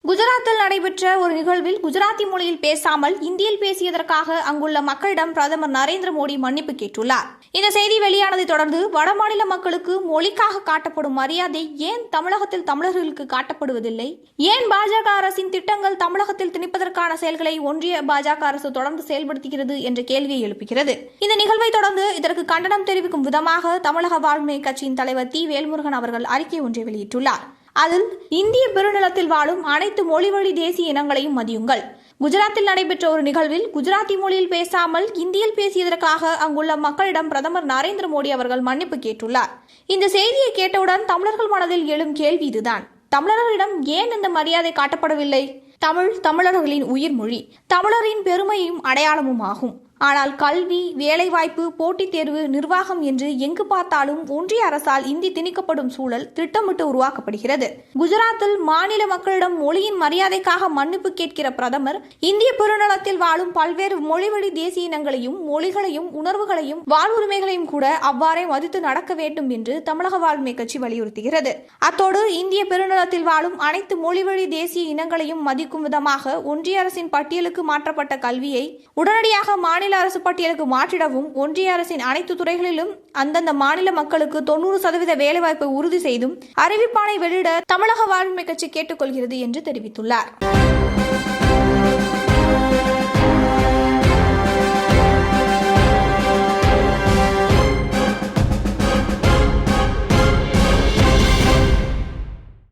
குஜராத்தில் நடைபெற்ற ஒரு நிகழ்வில் குஜராத்தி மொழியில் பேசாமல் இந்தியில் பேசியதற்காக அங்குள்ள மக்களிடம் பிரதமர் நரேந்திர மோடி மன்னிப்பு கேட்டுள்ளார். இந்த செய்தி வெளியானதை தொடர்ந்து வடமாநில மக்களுக்கு மொழிக்காக காட்டப்படும் மரியாதை ஏன் தமிழகத்தில் தமிழர்களுக்கு காட்டப்படுவதில்லை? ஏன் பாஜக அரசின் திட்டங்கள் தமிழகத்தில் திணிப்பதற்கான செயல்களை ஒன்றிய பாஜக அரசு தொடர்ந்து செயல்படுத்துகிறது என்ற கேள்வியை எழுப்புகிறது. இந்த நிகழ்வை தொடர்ந்து இதற்கு கண்டனம் தெரிவிக்கும் விதமாக தமிழக வாழ்வுரிமை கட்சியின் தலைவர் தி. வேல்முருகன் அவர்கள் அறிக்கை ஒன்றை வெளியிட்டுள்ளார். அதில் இந்திய பெருநிலத்தில் வாழும் அனைத்து மொழிவழி தேசிய இனங்களையும் மதியுங்கள். குஜராத்தில் நடைபெற்ற ஒரு நிகழ்வில் குஜராத்தி மொழியில் பேசாமல் இந்தியில் பேசியதற்காக அங்குள்ள மக்களிடம் பிரதமர் நரேந்திர மோடி அவர்கள் மன்னிப்பு கேட்டுள்ளார். இந்த செய்தியை கேட்டவுடன் தமிழர்கள் மனதில் எழும் கேள்வி இதுதான்: தமிழர்களிடம் ஏன் இந்த மரியாதை காட்டப்படவில்லை? தமிழ் தமிழர்களின் உயிர் மொழி, தமிழரின் பெருமையும் அடையாளமும் ஆகும். ஆனால் கல்வி, வேலைவாய்ப்பு, போட்டித் தேர்வு, நிர்வாகம் என்று எங்கு பார்த்தாலும் ஒன்றிய அரசால் இந்தி திணிக்கப்படும் சூழல் திட்டமிட்டு உருவாக்கப்படுகிறது. குஜராத்தில் மாநில மக்களிடம் மொழியின் மரியாதைக்காக மன்னிப்பு கேட்கிற பிரதமர் இந்திய பெருநிலத்தில் வாழும் பல்வேறு மொழிவழி தேசிய இனங்களையும் மொழிகளையும் உணர்வுகளையும் வாழ்வுரிமைகளையும் கூட அவ்வாறே மதித்து நடக்க வேண்டும் என்று தமிழக வாழ்வுரிமை கட்சி வலியுறுத்துகிறது. அத்தோடு இந்திய பெருநிலத்தில் வாழும் அனைத்து மொழிவழி தேசிய இனங்களையும் மதிக்கும் விதமாக ஒன்றிய அரசின் பட்டியலுக்கு மாற்றப்பட்ட கல்வியை உடனடியாக மாநில அரசு பட்டியலுக்கு மாற்றிடவும், ஒன்றிய அரசின் அனைத்து துறைகளிலும் அந்தந்த மாநில மக்களுக்கு 90% வேலைவாய்ப்பை உறுதி செய்தும் அறிவிப்பாணை வெளியிட தமிழக வாழ்வுரிமை கட்சி கேட்டுக்கொள்கிறது என்று தெரிவித்துள்ளார்.